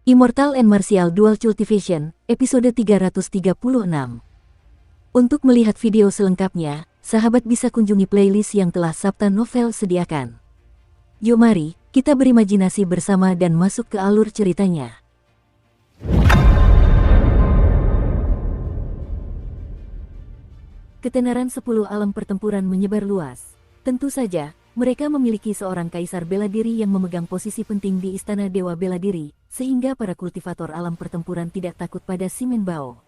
Immortal and Martial Dual Cultivation, episode 336. Untuk melihat video selengkapnya, sahabat bisa kunjungi playlist yang telah Sabta Novel sediakan. Yuk mari, kita berimajinasi bersama dan masuk ke alur ceritanya. Ketenaran 10 alam pertempuran menyebar luas. Tentu saja, mereka memiliki seorang kaisar bela diri yang memegang posisi penting di Istana Dewa Bela Diri, sehingga para kultivator alam pertempuran tidak takut pada Simen Bao.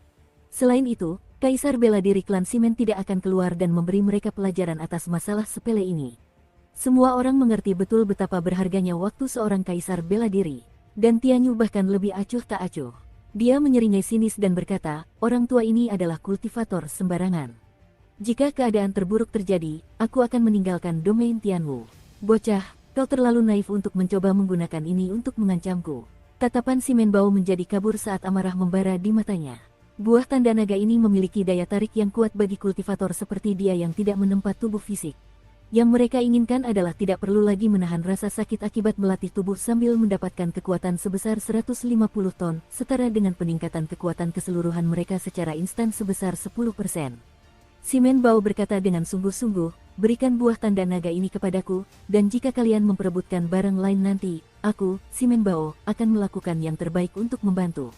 Selain itu, kaisar bela diri klan Simen tidak akan keluar dan memberi mereka pelajaran atas masalah sepele ini. Semua orang mengerti betul betapa berharganya waktu seorang kaisar bela diri. Dan Tianyu bahkan lebih acuh tak acuh. Dia menyeringai sinis dan berkata, orang tua ini adalah kultivator sembarangan. Jika keadaan terburuk terjadi, aku akan meninggalkan domain Tianwu. Bocah, kau terlalu naif untuk mencoba menggunakan ini untuk mengancamku. Tatapan Simen Bao menjadi kabur saat amarah membara di matanya. Buah tanda naga ini memiliki daya tarik yang kuat bagi kultivator seperti dia yang tidak menempa tubuh fisik. Yang mereka inginkan adalah tidak perlu lagi menahan rasa sakit akibat melatih tubuh sambil mendapatkan kekuatan sebesar 150 ton, setara dengan peningkatan kekuatan keseluruhan mereka secara instan sebesar 10%. Simen Bao berkata dengan sungguh-sungguh, berikan buah tanda naga ini kepadaku, dan jika kalian memperebutkan barang lain nanti, aku, Simen Bao, akan melakukan yang terbaik untuk membantu.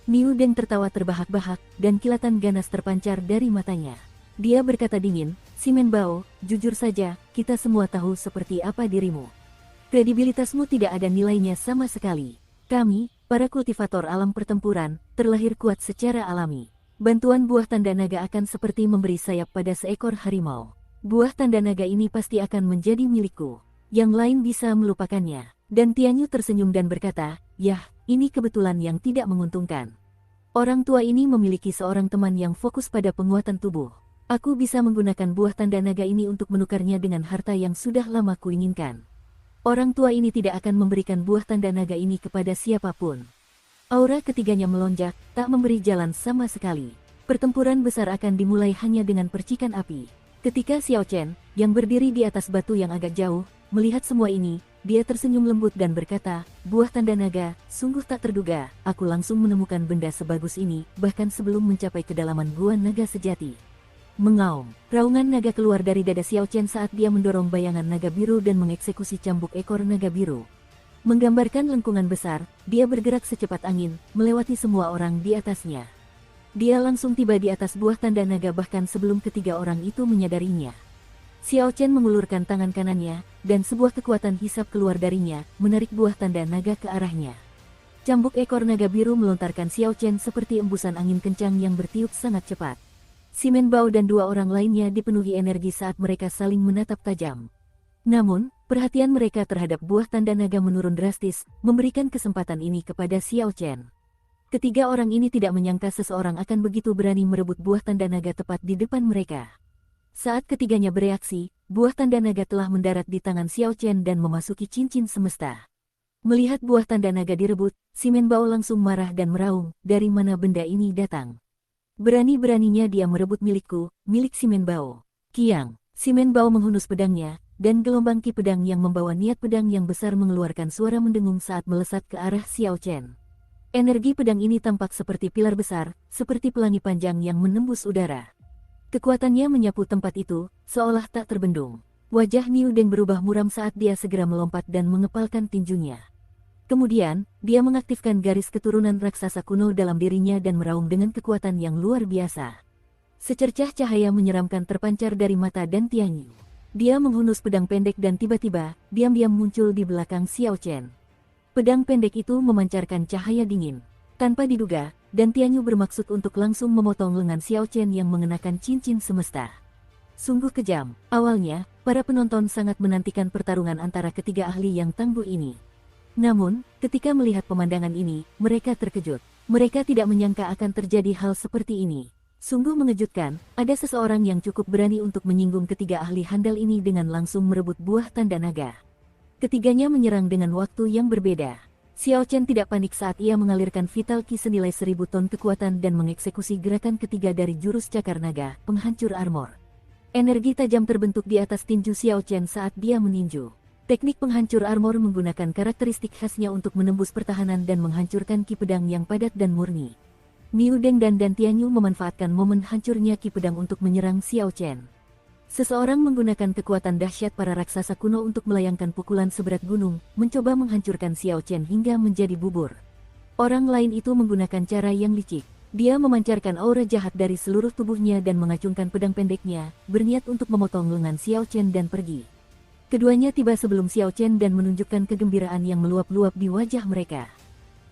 Niu Deng tertawa terbahak-bahak, dan kilatan ganas terpancar dari matanya. Dia berkata dingin, Simen Bao, jujur saja, kita semua tahu seperti apa dirimu. Kredibilitasmu tidak ada nilainya sama sekali. Kami, para kultivator alam pertempuran, terlahir kuat secara alami. Bantuan buah tanda naga akan seperti memberi sayap pada seekor harimau. Buah tanda naga ini pasti akan menjadi milikku. Yang lain bisa melupakannya. Dan Tianyu tersenyum dan berkata, yah, ini kebetulan yang tidak menguntungkan. Orang tua ini memiliki seorang teman yang fokus pada penguatan tubuh. Aku bisa menggunakan buah tanda naga ini untuk menukarnya dengan harta yang sudah lama kuinginkan. Orang tua ini tidak akan memberikan buah tanda naga ini kepada siapapun. Aura ketiganya melonjak, tak memberi jalan sama sekali. Pertempuran besar akan dimulai hanya dengan percikan api. Ketika Xiao Chen, yang berdiri di atas batu yang agak jauh, melihat semua ini, dia tersenyum lembut dan berkata, buah tanda naga, sungguh tak terduga, aku langsung menemukan benda sebagus ini, bahkan sebelum mencapai kedalaman gua naga sejati. Mengaum, raungan naga keluar dari dada Xiao Chen saat dia mendorong bayangan naga biru dan mengeksekusi cambuk ekor naga biru. Menggambarkan lengkungan besar, dia bergerak secepat angin, melewati semua orang di atasnya. Dia langsung tiba di atas buah tanda naga bahkan sebelum ketiga orang itu menyadarinya. Xiao Chen mengulurkan tangan kanannya, dan sebuah kekuatan hisap keluar darinya, menarik buah tanda naga ke arahnya. Cambuk ekor naga biru melontarkan Xiao Chen seperti embusan angin kencang yang bertiup sangat cepat. Simen Bao dan dua orang lainnya dipenuhi energi saat mereka saling menatap tajam. Namun, perhatian mereka terhadap buah tanda naga menurun drastis, memberikan kesempatan ini kepada Xiao Chen. Ketiga orang ini tidak menyangka seseorang akan begitu berani merebut buah tanda naga tepat di depan mereka. Saat ketiganya bereaksi, buah tanda naga telah mendarat di tangan Xiao Chen dan memasuki cincin semesta. Melihat buah tanda naga direbut, Simen Bao langsung marah dan meraung, dari mana benda ini datang? Berani-beraninya dia merebut milikku, milik Simen Bao. Kiang, Simen Bao menghunus pedangnya, dan gelombang ki pedang yang membawa niat pedang yang besar mengeluarkan suara mendengung saat melesat ke arah Xiao Chen. Energi pedang ini tampak seperti pilar besar, seperti pelangi panjang yang menembus udara. Kekuatannya menyapu tempat itu, seolah tak terbendung. Wajah Niu Deng berubah muram saat dia segera melompat dan mengepalkan tinjunya. Kemudian, dia mengaktifkan garis keturunan raksasa kuno dalam dirinya dan meraung dengan kekuatan yang luar biasa. Secercah cahaya menyeramkan terpancar dari mata dan Tianyu. Dia menghunus pedang pendek dan tiba-tiba, diam-diam muncul di belakang Xiao Chen. Pedang pendek itu memancarkan cahaya dingin. Tanpa diduga, dan Tianyu bermaksud untuk langsung memotong lengan Xiao Chen yang mengenakan cincin semesta. Sungguh kejam. Awalnya, para penonton sangat menantikan pertarungan antara ketiga ahli yang tangguh ini. Namun, ketika melihat pemandangan ini, mereka terkejut. Mereka tidak menyangka akan terjadi hal seperti ini. Sungguh mengejutkan, ada seseorang yang cukup berani untuk menyinggung ketiga ahli handal ini dengan langsung merebut buah tanda naga. Ketiganya menyerang dengan waktu yang berbeda. Xiao Chen tidak panik saat ia mengalirkan vital ki senilai 1000 ton kekuatan dan mengeksekusi gerakan ketiga dari jurus cakar naga, penghancur armor. Energi tajam terbentuk di atas tinju Xiao Chen saat dia meninju. Teknik penghancur armor menggunakan karakteristik khasnya untuk menembus pertahanan dan menghancurkan ki pedang yang padat dan murni. Niu Deng dan Tianyu memanfaatkan momen hancurnya ki pedang untuk menyerang Xiao Chen. Seseorang menggunakan kekuatan dahsyat para raksasa kuno untuk melayangkan pukulan seberat gunung, mencoba menghancurkan Xiao Chen hingga menjadi bubur. Orang lain itu menggunakan cara yang licik. Dia memancarkan aura jahat dari seluruh tubuhnya dan mengacungkan pedang pendeknya, berniat untuk memotong lengan Xiao Chen dan pergi. Keduanya tiba sebelum Xiao Chen dan menunjukkan kegembiraan yang meluap-luap di wajah mereka.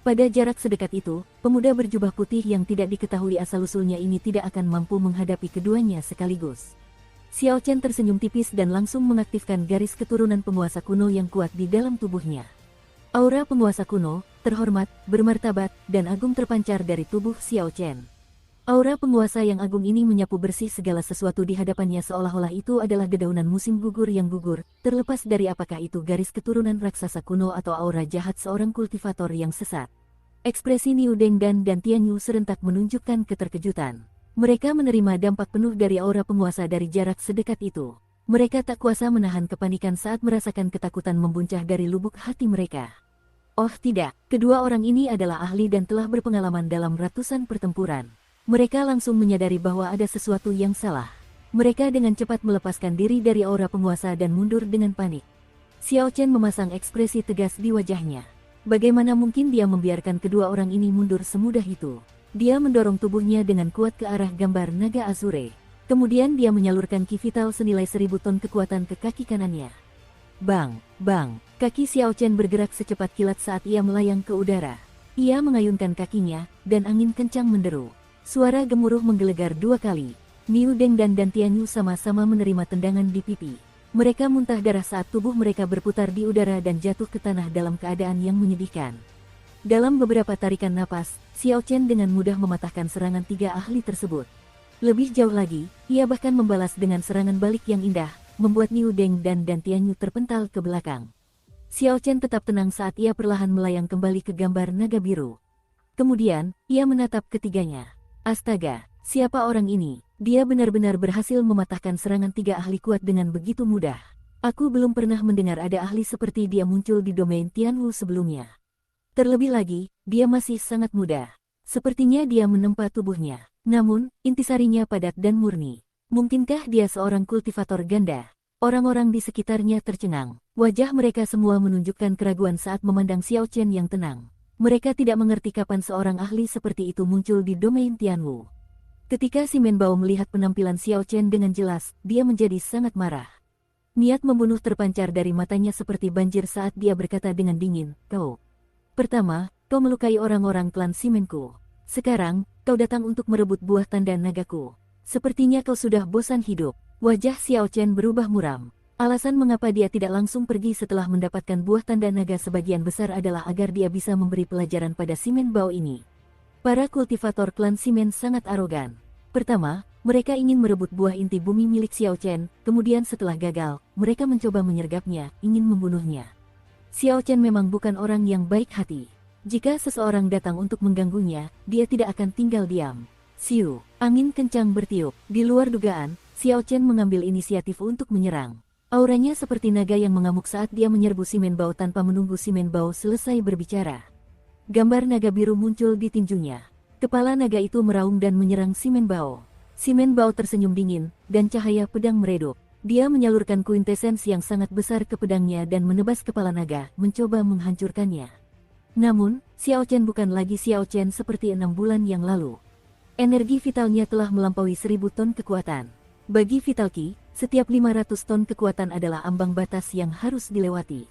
Pada jarak sedekat itu, pemuda berjubah putih yang tidak diketahui asal-usulnya ini tidak akan mampu menghadapi keduanya sekaligus. Xiao Chen tersenyum tipis dan langsung mengaktifkan garis keturunan penguasa kuno yang kuat di dalam tubuhnya. Aura penguasa kuno, terhormat, bermartabat, dan agung terpancar dari tubuh Xiao Chen. Aura penguasa yang agung ini menyapu bersih segala sesuatu di hadapannya seolah-olah itu adalah dedaunan musim gugur yang gugur, terlepas dari apakah itu garis keturunan raksasa kuno atau aura jahat seorang kultivator yang sesat. Ekspresi Niu Deng dan Tianyu serentak menunjukkan keterkejutan. Mereka menerima dampak penuh dari aura penguasa dari jarak sedekat itu. Mereka tak kuasa menahan kepanikan saat merasakan ketakutan membuncah dari lubuk hati mereka. Oh tidak, kedua orang ini adalah ahli dan telah berpengalaman dalam ratusan pertempuran. Mereka langsung menyadari bahwa ada sesuatu yang salah. Mereka dengan cepat melepaskan diri dari aura penguasa dan mundur dengan panik. Xiao Chen memasang ekspresi tegas di wajahnya. Bagaimana mungkin dia membiarkan kedua orang ini mundur semudah itu? Dia mendorong tubuhnya dengan kuat ke arah gambar naga Azure. Kemudian dia menyalurkan ki vital senilai 1000 ton kekuatan ke kaki kanannya. Bang, bang, kaki Xiao Chen bergerak secepat kilat saat ia melayang ke udara. Ia mengayunkan kakinya, dan angin kencang menderu. Suara gemuruh menggelegar 2 kali. Niu Deng dan Tianyu sama-sama menerima tendangan di pipi. Mereka muntah darah saat tubuh mereka berputar di udara dan jatuh ke tanah dalam keadaan yang menyedihkan. Dalam beberapa tarikan napas, Xiao Chen dengan mudah mematahkan serangan 3 ahli tersebut. Lebih jauh lagi, ia bahkan membalas dengan serangan balik yang indah, membuat Niu Deng dan Tianyu terpental ke belakang. Xiao Chen tetap tenang saat ia perlahan melayang kembali ke gambar naga biru. Kemudian, ia menatap ketiganya. Astaga, siapa orang ini? Dia benar-benar berhasil mematahkan serangan 3 ahli kuat dengan begitu mudah. Aku belum pernah mendengar ada ahli seperti dia muncul di domain Tianwu sebelumnya. Terlebih lagi, dia masih sangat muda. Sepertinya dia menempa tubuhnya. Namun, intisarinya padat dan murni. Mungkinkah dia seorang kultivator ganda? Orang-orang di sekitarnya tercengang. Wajah mereka semua menunjukkan keraguan saat memandang Xiao Chen yang tenang. Mereka tidak mengerti kapan seorang ahli seperti itu muncul di domain Tianwu. Ketika si Menbao melihat penampilan Xiao Chen dengan jelas, dia menjadi sangat marah. Niat membunuh terpancar dari matanya seperti banjir saat dia berkata dengan dingin, "Kau. Pertama, kau melukai orang-orang klan Simenku. Sekarang, kau datang untuk merebut buah tanda nagaku. Sepertinya kau sudah bosan hidup." Wajah Xiao Chen berubah muram. Alasan mengapa dia tidak langsung pergi setelah mendapatkan buah tanda naga sebagian besar adalah agar dia bisa memberi pelajaran pada si Menbao ini. Para kultivator klan Simen sangat arogan. Pertama, mereka ingin merebut buah inti bumi milik Xiao Chen, kemudian setelah gagal, mereka mencoba menyergapnya, ingin membunuhnya. Xiao Chen memang bukan orang yang baik hati. Jika seseorang datang untuk mengganggunya, dia tidak akan tinggal diam. Siu, angin kencang bertiup. Di luar dugaan, Xiao Chen mengambil inisiatif untuk menyerang. Auranya seperti naga yang mengamuk saat dia menyerbu si Menbao tanpa menunggu si Menbao selesai berbicara. Gambar naga biru muncul di tinjunya. Kepala naga itu meraung dan menyerang si Menbao. Si Menbao tersenyum dingin, dan cahaya pedang meredup. Dia menyalurkan kuintesens yang sangat besar ke pedangnya dan menebas kepala naga, mencoba menghancurkannya. Namun, Xiao Chen bukan lagi Xiao Chen seperti 6 bulan yang lalu. Energi vitalnya telah melampaui 1000 ton kekuatan. Bagi Vital Ki, setiap 500 ton kekuatan adalah ambang batas yang harus dilewati.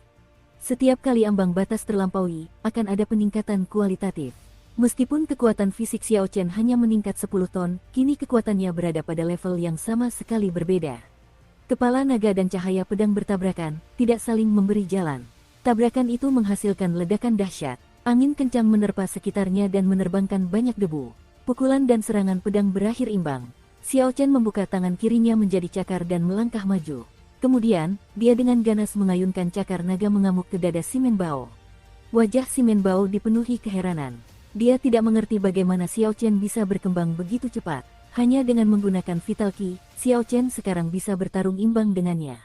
Setiap kali ambang batas terlampaui, akan ada peningkatan kualitatif. Meskipun kekuatan fisik Xiao Chen hanya meningkat 10 ton, kini kekuatannya berada pada level yang sama sekali berbeda. Kepala naga dan cahaya pedang bertabrakan, tidak saling memberi jalan. Tabrakan itu menghasilkan ledakan dahsyat. Angin kencang menerpa sekitarnya dan menerbangkan banyak debu. Pukulan dan serangan pedang berakhir imbang. Xiao Chen membuka tangan kirinya menjadi cakar dan melangkah maju. Kemudian, dia dengan ganas mengayunkan cakar naga mengamuk ke dada si Menbao. Wajah si Menbao dipenuhi keheranan. Dia tidak mengerti bagaimana Xiao Chen bisa berkembang begitu cepat. Hanya dengan menggunakan Vital Ki, Xiao Chen sekarang bisa bertarung imbang dengannya.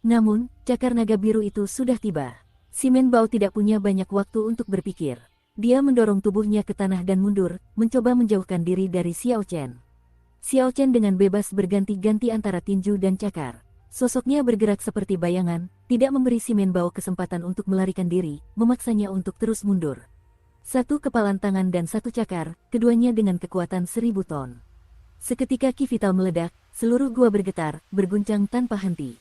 Namun, cakar naga biru itu sudah tiba. Simen Bao tidak punya banyak waktu untuk berpikir. Dia mendorong tubuhnya ke tanah dan mundur, mencoba menjauhkan diri dari Xiao Chen. Xiao Chen dengan bebas berganti-ganti antara tinju dan cakar. Sosoknya bergerak seperti bayangan, tidak memberi Simen Bao kesempatan untuk melarikan diri, memaksanya untuk terus mundur. Satu kepalan tangan dan satu cakar, keduanya dengan kekuatan 1000 ton. Seketika ki vital meledak, seluruh gua bergetar, berguncang tanpa henti.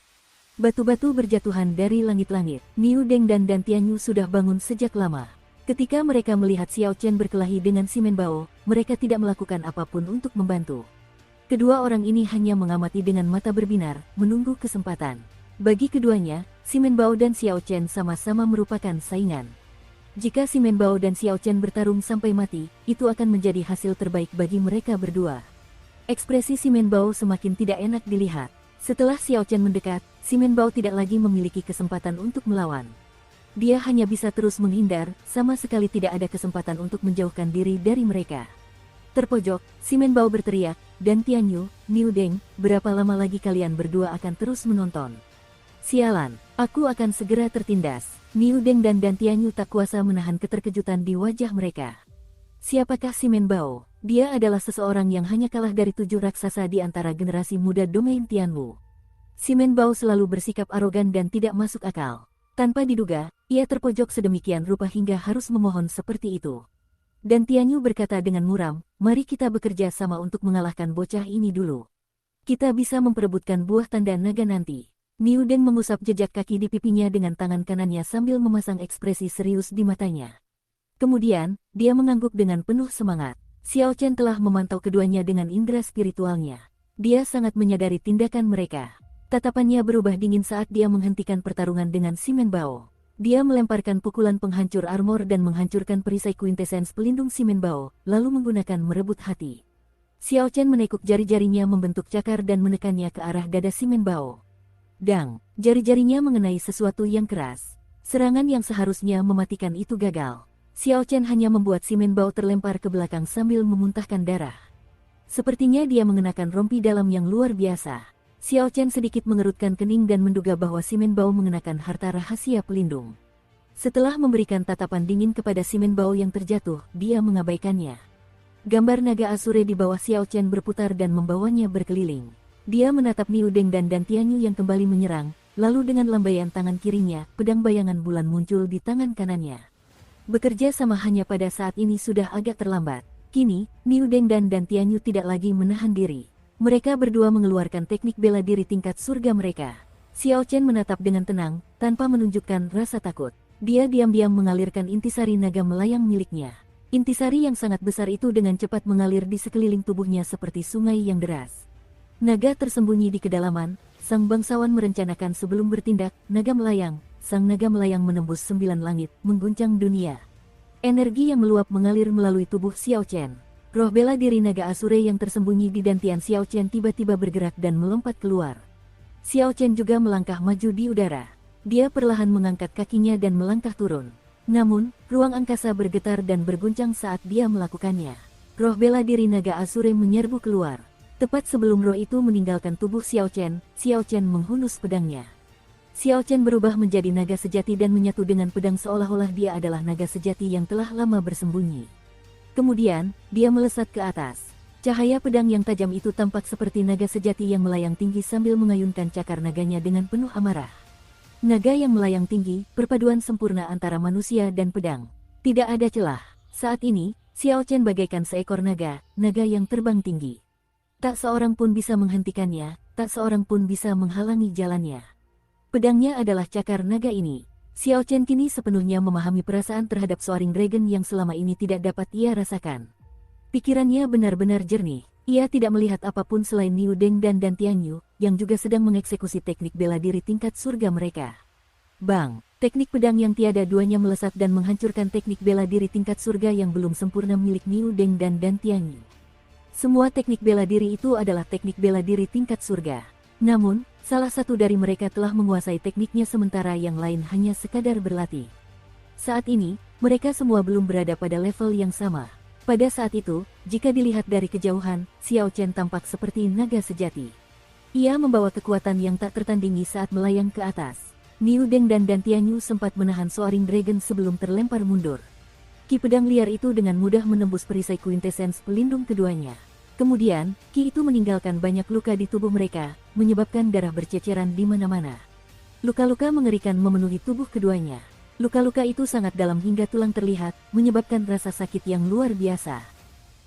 Batu-batu berjatuhan dari langit-langit. Niu Deng dan Dan Tianyu sudah bangun sejak lama. Ketika mereka melihat Xiao Chen berkelahi dengan Simen Bao, mereka tidak melakukan apapun untuk membantu. Kedua orang ini hanya mengamati dengan mata berbinar, menunggu kesempatan. Bagi keduanya, Simen Bao dan Xiao Chen sama-sama merupakan saingan. Jika Simen Bao dan Xiao Chen bertarung sampai mati, itu akan menjadi hasil terbaik bagi mereka berdua. Ekspresi Simen Bao semakin tidak enak dilihat. Setelah Xiao Chen mendekat, Simen Bao tidak lagi memiliki kesempatan untuk melawan. Dia hanya bisa terus menghindar, sama sekali tidak ada kesempatan untuk menjauhkan diri dari mereka. Terpojok, Simen Bao berteriak, Dan Tianyu, Niu Deng, berapa lama lagi kalian berdua akan terus menonton? Sialan, aku akan segera tertindas. Niu Deng dan Dan Tianyu tak kuasa menahan keterkejutan di wajah mereka. Siapakah Simen Bao? Dia adalah seseorang yang hanya kalah dari 7 raksasa di antara generasi muda domain Tianwu. Simen Bao selalu bersikap arogan dan tidak masuk akal. Tanpa diduga, ia terpojok sedemikian rupa hingga harus memohon seperti itu. Dan Tianyu berkata dengan muram, mari kita bekerja sama untuk mengalahkan bocah ini dulu. Kita bisa memperebutkan buah tanda naga nanti. Niu Deng mengusap jejak kaki di pipinya dengan tangan kanannya sambil memasang ekspresi serius di matanya. Kemudian, dia mengangguk dengan penuh semangat. Xiao Chen telah memantau keduanya dengan indera spiritualnya. Dia sangat menyadari tindakan mereka. Tatapannya berubah dingin saat dia menghentikan pertarungan dengan Simen Bao. Dia melemparkan pukulan penghancur armor dan menghancurkan perisai quintessence pelindung Simen Bao, lalu menggunakan merebut hati. Xiao Chen menekuk jari-jarinya membentuk cakar dan menekannya ke arah dada Simen Bao. Dang, jari-jarinya mengenai sesuatu yang keras. Serangan yang seharusnya mematikan itu gagal. Xiao Chen hanya membuat Simen Bao terlempar ke belakang sambil memuntahkan darah. Sepertinya dia mengenakan rompi dalam yang luar biasa. Xiao Chen sedikit mengerutkan kening dan menduga bahwa Simen Bao mengenakan harta rahasia pelindung. Setelah memberikan tatapan dingin kepada Simen Bao yang terjatuh, dia mengabaikannya. Gambar naga Asure di bawah Xiao Chen berputar dan membawanya berkeliling. Dia menatap Niu Deng dan Dan Tianyu yang kembali menyerang, lalu dengan lambaian tangan kirinya, pedang bayangan bulan muncul di tangan kanannya. Bekerja sama hanya pada saat ini sudah agak terlambat. Kini, Niu Deng dan Dan Tianyu tidak lagi menahan diri. Mereka berdua mengeluarkan teknik bela diri tingkat surga mereka. Xiao Chen menatap dengan tenang, tanpa menunjukkan rasa takut. Dia diam-diam mengalirkan intisari naga melayang miliknya. Intisari yang sangat besar itu dengan cepat mengalir di sekeliling tubuhnya seperti sungai yang deras. Naga tersembunyi di kedalaman, sang bangsawan merencanakan sebelum bertindak, naga melayang. Sang naga melayang menembus 9 langit, mengguncang dunia. Energi yang meluap mengalir melalui tubuh Xiao Chen. Roh bela diri naga Asure yang tersembunyi di dantian Xiao Chen tiba-tiba bergerak dan melompat keluar. Xiao Chen juga melangkah maju di udara. Dia perlahan mengangkat kakinya dan melangkah turun. Namun, ruang angkasa bergetar dan berguncang saat dia melakukannya. Roh bela diri naga Asure menyerbu keluar. Tepat sebelum roh itu meninggalkan tubuh Xiao Chen menghunus pedangnya. Xiao Chen berubah menjadi naga sejati dan menyatu dengan pedang seolah-olah dia adalah naga sejati yang telah lama bersembunyi. Kemudian, dia melesat ke atas. Cahaya pedang yang tajam itu tampak seperti naga sejati yang melayang tinggi sambil mengayunkan cakar naganya dengan penuh amarah. Naga yang melayang tinggi, perpaduan sempurna antara manusia dan pedang. Tidak ada celah. Saat ini, Xiao Chen bagaikan seekor naga yang terbang tinggi. Tak seorang pun bisa menghentikannya, tak seorang pun bisa menghalangi jalannya. Pedangnya adalah cakar naga ini. Xiao Chen kini sepenuhnya memahami perasaan terhadap Soaring Dragon yang selama ini tidak dapat ia rasakan. Pikirannya benar-benar jernih. Ia tidak melihat apapun selain Niu Deng dan Dan Tianyu, yang juga sedang mengeksekusi teknik bela diri tingkat surga mereka. Bang! Teknik pedang yang tiada duanya melesat dan menghancurkan teknik bela diri tingkat surga yang belum sempurna milik Niu Deng dan Dan Tianyu. Semua teknik bela diri itu adalah teknik bela diri tingkat surga. Namun, salah satu dari mereka telah menguasai tekniknya sementara yang lain hanya sekadar berlatih. Saat ini, mereka semua belum berada pada level yang sama. Pada saat itu, jika dilihat dari kejauhan, Xiao Chen tampak seperti naga sejati. Ia membawa kekuatan yang tak tertandingi saat melayang ke atas. Niu Deng dan Dan Tianyu sempat menahan Soaring Dragon sebelum terlempar mundur. Ki pedang liar itu dengan mudah menembus perisai quintessence pelindung keduanya. Kemudian, ki itu meninggalkan banyak luka di tubuh mereka, menyebabkan darah berceceran di mana-mana. Luka-luka mengerikan memenuhi tubuh keduanya. Luka-luka itu sangat dalam hingga tulang terlihat, menyebabkan rasa sakit yang luar biasa.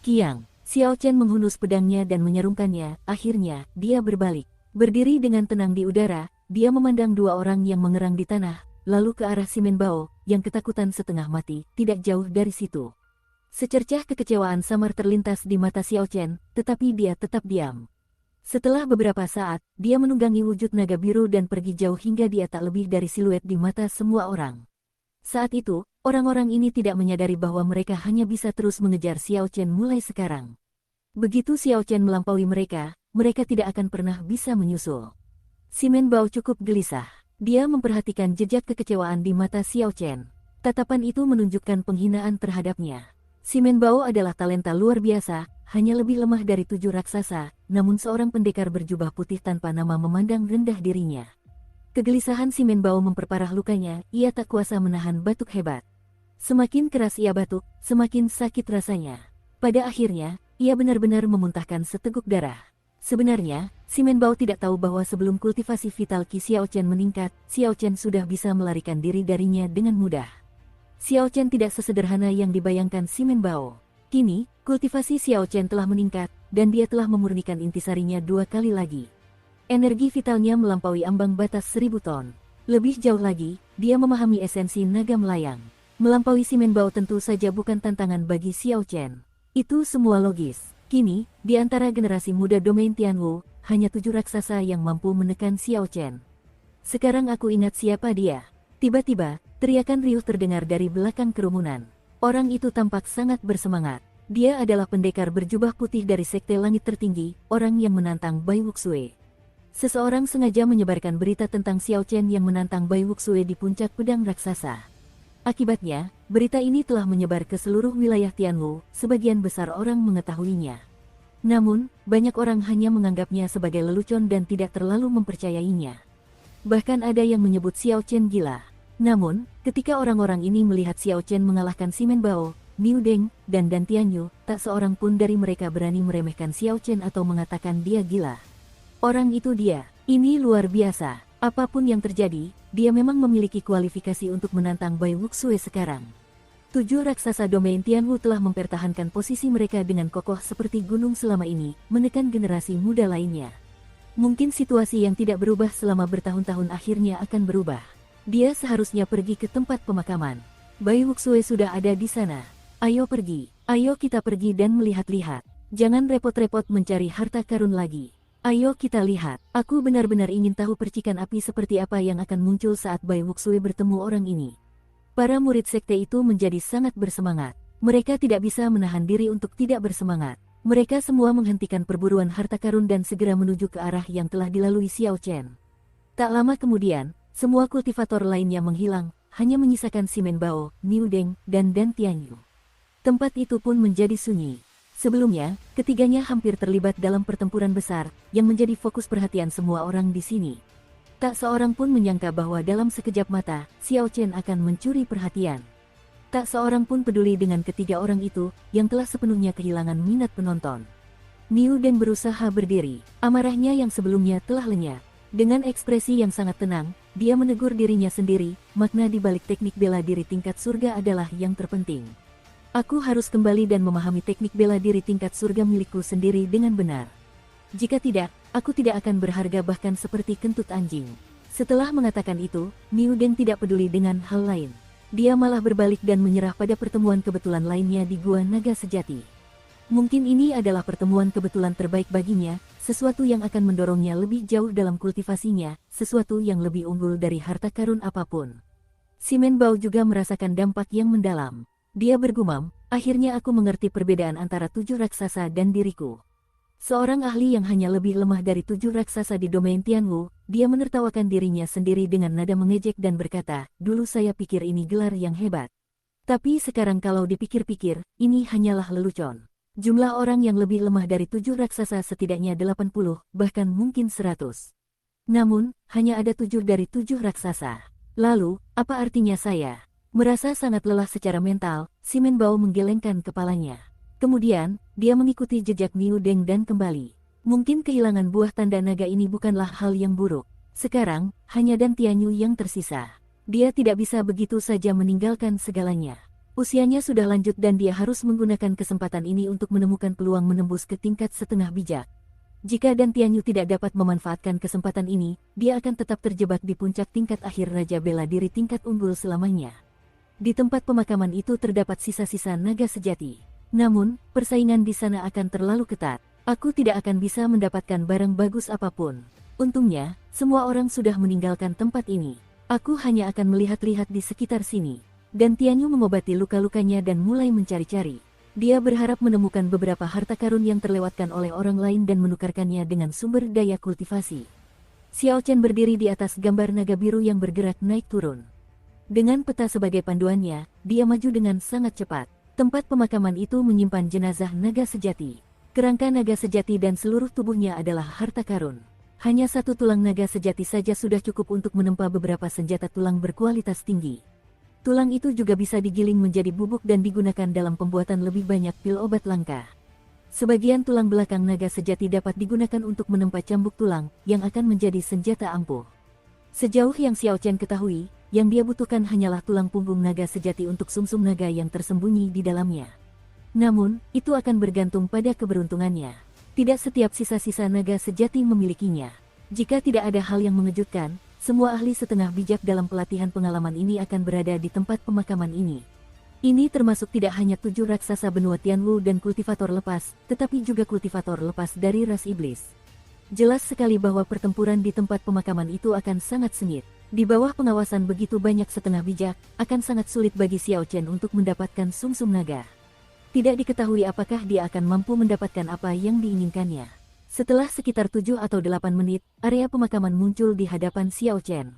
Kiang, Xiao Chen menghunus pedangnya dan menyarungkannya, akhirnya, dia berbalik. Berdiri dengan tenang di udara, dia memandang dua orang yang mengerang di tanah, lalu ke arah Simen Bao, yang ketakutan setengah mati, tidak jauh dari situ. Secercah kekecewaan samar terlintas di mata Xiao Chen, tetapi dia tetap diam. Setelah beberapa saat, dia menunggangi wujud naga biru dan pergi jauh hingga dia tak lebih dari siluet di mata semua orang. Saat itu, orang-orang ini tidak menyadari bahwa mereka hanya bisa terus mengejar Xiao Chen mulai sekarang. Begitu Xiao Chen melampaui mereka, mereka tidak akan pernah bisa menyusul. Simen Bao cukup gelisah. Dia memperhatikan jejak kekecewaan di mata Xiao Chen. Tatapan itu menunjukkan penghinaan terhadapnya. Simen Bao adalah talenta luar biasa, hanya lebih lemah dari 7 raksasa, namun seorang pendekar berjubah putih tanpa nama memandang rendah dirinya. Kegelisahan Simen Bao memperparah lukanya, ia tak kuasa menahan batuk hebat. Semakin keras ia batuk, semakin sakit rasanya. Pada akhirnya, ia benar-benar memuntahkan seteguk darah. Sebenarnya, Simen Bao tidak tahu bahwa sebelum kultivasi vital Ki Xiao Chen meningkat, Xiao Chen sudah bisa melarikan diri darinya dengan mudah. Xiao Chen tidak sesederhana yang dibayangkan Simen Bao. Kini, kultivasi Xiao Chen telah meningkat, dan dia telah memurnikan intisarinya 2 kali lagi. Energi vitalnya melampaui ambang batas 1000 ton. Lebih jauh lagi, dia memahami esensi naga melayang. Melampaui Simen Bao tentu saja bukan tantangan bagi Xiao Chen. Itu semua logis. Kini, di antara generasi muda domain Tianwu, hanya 7 raksasa yang mampu menekan Xiao Chen. Sekarang aku ingat siapa dia. Tiba-tiba, teriakan riuh terdengar dari belakang kerumunan. Orang itu tampak sangat bersemangat. Dia adalah pendekar berjubah putih dari Sekte Langit Tertinggi, orang yang menantang Bai Wuxue. Seseorang sengaja menyebarkan berita tentang Xiao Chen yang menantang Bai Wuxue di puncak pedang raksasa. Akibatnya, berita ini telah menyebar ke seluruh wilayah Tianwu, sebagian besar orang mengetahuinya. Namun, banyak orang hanya menganggapnya sebagai lelucon dan tidak terlalu mempercayainya. Bahkan ada yang menyebut Xiao Chen gila. Namun, ketika orang-orang ini melihat Xiao Chen mengalahkan Simen Bao, Niu Deng, dan Dan Tianyu, tak seorang pun dari mereka berani meremehkan Xiao Chen atau mengatakan dia gila. Orang itu dia, ini luar biasa. Apapun yang terjadi, dia memang memiliki kualifikasi untuk menantang Bai Wuxue sekarang. 7 raksasa domain Tianwu telah mempertahankan posisi mereka dengan kokoh seperti gunung selama ini, menekan generasi muda lainnya. Mungkin situasi yang tidak berubah selama bertahun-tahun akhirnya akan berubah. Dia seharusnya pergi ke tempat pemakaman. Bai Wuxue sudah ada di sana. Ayo pergi, ayo kita pergi dan melihat-lihat. Jangan repot-repot mencari harta karun lagi. Ayo kita lihat, aku benar-benar ingin tahu percikan api seperti apa yang akan muncul saat Bai Wuxue bertemu orang ini. Para murid sekte itu menjadi sangat bersemangat. Mereka tidak bisa menahan diri untuk tidak bersemangat. Mereka semua menghentikan perburuan harta karun dan segera menuju ke arah yang telah dilalui Xiao Chen. Tak lama kemudian, semua kultivator lainnya menghilang, hanya menyisakan Simen Bao, Niu Deng, dan Dan Tianyu. Tempat itu pun menjadi sunyi. Sebelumnya, ketiganya hampir terlibat dalam pertempuran besar, yang menjadi fokus perhatian semua orang di sini. Tak seorang pun menyangka bahwa dalam sekejap mata, Xiao Chen akan mencuri perhatian. Tak seorang pun peduli dengan ketiga orang itu, yang telah sepenuhnya kehilangan minat penonton. Niu Deng berusaha berdiri, amarahnya yang sebelumnya telah lenyap. Dengan ekspresi yang sangat tenang, dia menegur dirinya sendiri, makna di balik teknik bela diri tingkat surga adalah yang terpenting. Aku harus kembali dan memahami teknik bela diri tingkat surga milikku sendiri dengan benar. Jika tidak, aku tidak akan berharga bahkan seperti kentut anjing. Setelah mengatakan itu, Niu Deng tidak peduli dengan hal lain. Dia malah berbalik dan menyerah pada pertemuan kebetulan lainnya di Gua Naga Sejati. Mungkin ini adalah pertemuan kebetulan terbaik baginya, sesuatu yang akan mendorongnya lebih jauh dalam kultivasinya, sesuatu yang lebih unggul dari harta karun apapun. Simen Bao juga merasakan dampak yang mendalam. Dia bergumam, akhirnya aku mengerti perbedaan antara 7 raksasa dan diriku. Seorang ahli yang hanya lebih lemah dari 7 raksasa di domain Tianwu, dia menertawakan dirinya sendiri dengan nada mengejek dan berkata, dulu saya pikir ini gelar yang hebat. Tapi sekarang kalau dipikir-pikir, ini hanyalah lelucon. Jumlah orang yang lebih lemah dari 7 raksasa setidaknya 80, bahkan mungkin 100. Namun, hanya ada 7 dari 7 raksasa. Lalu, apa artinya saya? Merasa sangat lelah secara mental, si Menbao menggelengkan kepalanya. Kemudian, dia mengikuti jejak Niu Deng dan kembali. Mungkin kehilangan buah tanda naga ini bukanlah hal yang buruk. Sekarang, hanya Dan Tianyu yang tersisa. Dia tidak bisa begitu saja meninggalkan segalanya. Usianya sudah lanjut dan dia harus menggunakan kesempatan ini untuk menemukan peluang menembus ke tingkat setengah bijak. Jika Dan Tianyu tidak dapat memanfaatkan kesempatan ini, dia akan tetap terjebak di puncak tingkat akhir Raja Bela Diri tingkat unggul selamanya. Di tempat pemakaman itu terdapat sisa-sisa naga sejati. Namun, persaingan di sana akan terlalu ketat. Aku tidak akan bisa mendapatkan barang bagus apapun. Untungnya, semua orang sudah meninggalkan tempat ini. Aku hanya akan melihat-lihat di sekitar sini. Dan Tianyu mengobati luka-lukanya dan mulai mencari-cari. Dia berharap menemukan beberapa harta karun yang terlewatkan oleh orang lain dan menukarkannya dengan sumber daya kultivasi. Xiao Chen berdiri di atas gambar naga biru yang bergerak naik turun. Dengan peta sebagai panduannya, dia maju dengan sangat cepat. Tempat pemakaman itu menyimpan jenazah naga sejati. Kerangka naga sejati dan seluruh tubuhnya adalah harta karun. Hanya satu tulang naga sejati saja sudah cukup untuk menempa beberapa senjata tulang berkualitas tinggi. Tulang itu juga bisa digiling menjadi bubuk dan digunakan dalam pembuatan lebih banyak pil obat langka. Sebagian tulang belakang naga sejati dapat digunakan untuk menempa cambuk tulang, yang akan menjadi senjata ampuh. Sejauh yang Xiao Chen ketahui, yang dia butuhkan hanyalah tulang punggung naga sejati untuk sumsum naga yang tersembunyi di dalamnya. Namun, itu akan bergantung pada keberuntungannya. Tidak setiap sisa-sisa naga sejati memilikinya. Jika tidak ada hal yang mengejutkan, semua ahli setengah bijak dalam pelatihan pengalaman ini akan berada di tempat pemakaman ini. Ini termasuk tidak hanya 7 raksasa benua Tianwu dan kultivator lepas, tetapi juga kultivator lepas dari ras iblis. Jelas sekali bahwa pertempuran di tempat pemakaman itu akan sangat sengit. Di bawah pengawasan begitu banyak setengah bijak, akan sangat sulit bagi Xiao Chen untuk mendapatkan sumsum naga. Tidak diketahui apakah dia akan mampu mendapatkan apa yang diinginkannya. Setelah sekitar 7 atau 8 menit, area pemakaman muncul di hadapan Xiao Chen.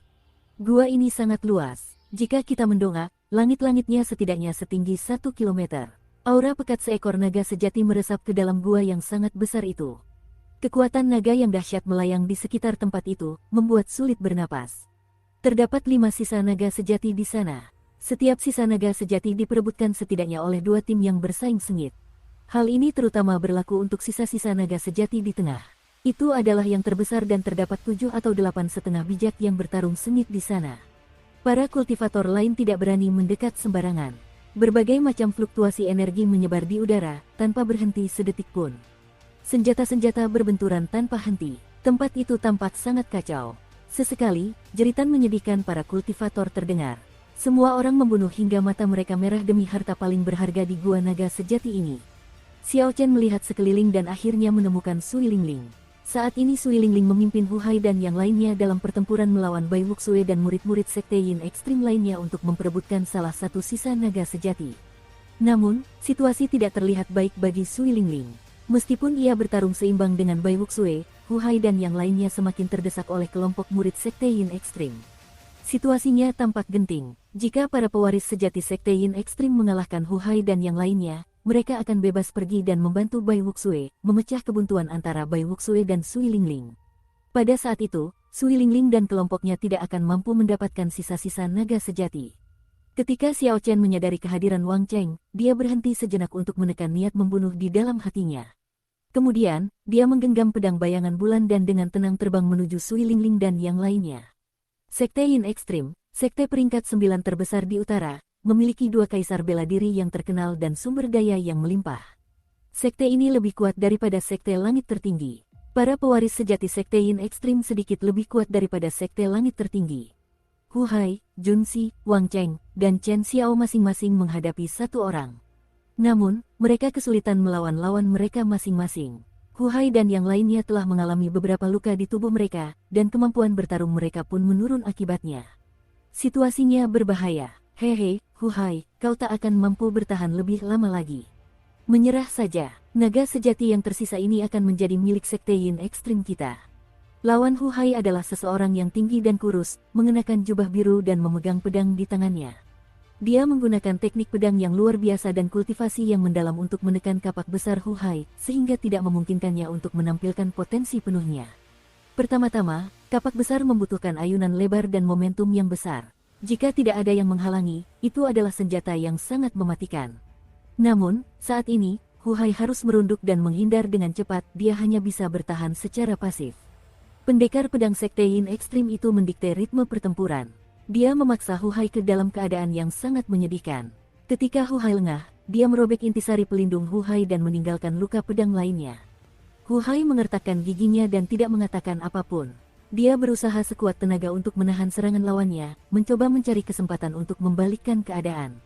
Gua ini sangat luas. Jika kita mendongak, langit-langitnya setidaknya setinggi 1 kilometer. Aura pekat seekor naga sejati meresap ke dalam gua yang sangat besar itu. Kekuatan naga yang dahsyat melayang di sekitar tempat itu, membuat sulit bernapas. Terdapat 5 sisa naga sejati di sana. Setiap sisa naga sejati diperebutkan setidaknya oleh 2 tim yang bersaing sengit. Hal ini terutama berlaku untuk sisa-sisa naga sejati di tengah. Itu adalah yang terbesar dan terdapat 7 atau 8 setengah bijak yang bertarung sengit di sana. Para kultivator lain tidak berani mendekat sembarangan. Berbagai macam fluktuasi energi menyebar di udara, tanpa berhenti sedetik pun. Senjata-senjata berbenturan tanpa henti. Tempat itu tampak sangat kacau. Sesekali, jeritan menyedihkan para kultivator terdengar. Semua orang membunuh hingga mata mereka merah demi harta paling berharga di gua naga sejati ini. Xiao Chen melihat sekeliling dan akhirnya menemukan Sui Lingling. Saat ini Sui Lingling memimpin Hu Hai dan yang lainnya dalam pertempuran melawan Bai Wuxue dan murid-murid Sekte Yin Ekstrim lainnya untuk memperebutkan salah satu sisa naga sejati. Namun, situasi tidak terlihat baik bagi Sui Lingling. Meskipun ia bertarung seimbang dengan Bai Wuxue, Hu Hai dan yang lainnya semakin terdesak oleh kelompok murid Sekte Yin Ekstrim. Situasinya tampak genting. Jika para pewaris sejati Sekte Yin Ekstrim mengalahkan Hu Hai dan yang lainnya, mereka akan bebas pergi dan membantu Bai Wuxue, memecah kebuntuan antara Bai Wuxue dan Sui Lingling. Pada saat itu, Sui Lingling dan kelompoknya tidak akan mampu mendapatkan sisa-sisa naga sejati. Ketika Xiao Chen menyadari kehadiran Wang Cheng, dia berhenti sejenak untuk menekan niat membunuh di dalam hatinya. Kemudian, dia menggenggam pedang bayangan bulan dan dengan tenang terbang menuju Sui Lingling dan yang lainnya. Sekte Yin Ekstrim, sekte peringkat 9 terbesar di utara, memiliki 2 kaisar bela diri yang terkenal dan sumber daya yang melimpah. Sekte ini lebih kuat daripada sekte langit tertinggi. Para pewaris sejati Sekte Yin Ekstrim sedikit lebih kuat daripada sekte langit tertinggi. Hu Hai, Jun Si, Wang Cheng, dan Chen Xiao masing-masing menghadapi satu orang. Namun, mereka kesulitan melawan lawan mereka masing-masing. Hu Hai dan yang lainnya telah mengalami beberapa luka di tubuh mereka, dan kemampuan bertarung mereka pun menurun akibatnya. Situasinya berbahaya. Hehe, Hu Hai, kau tak akan mampu bertahan lebih lama lagi. Menyerah saja, naga sejati yang tersisa ini akan menjadi milik Sekte Yin Ekstrim kita. Lawan Hu Hai adalah seseorang yang tinggi dan kurus, mengenakan jubah biru dan memegang pedang di tangannya. Dia menggunakan teknik pedang yang luar biasa dan kultivasi yang mendalam untuk menekan kapak besar Hu Hai, sehingga tidak memungkinkannya untuk menampilkan potensi penuhnya. Pertama-tama, kapak besar membutuhkan ayunan lebar dan momentum yang besar. Jika tidak ada yang menghalangi, itu adalah senjata yang sangat mematikan. Namun, saat ini, Hu Hai harus merunduk dan menghindar dengan cepat, dia hanya bisa bertahan secara pasif. Pendekar pedang Sekte Yin ekstrim itu mendikte ritme pertempuran. Dia memaksa Hu Hai ke dalam keadaan yang sangat menyedihkan. Ketika Hu Hai lengah, dia merobek intisari pelindung Hu Hai dan meninggalkan luka pedang lainnya. Hu Hai mengertakkan giginya dan tidak mengatakan apapun. Dia berusaha sekuat tenaga untuk menahan serangan lawannya, mencoba mencari kesempatan untuk membalikkan keadaan.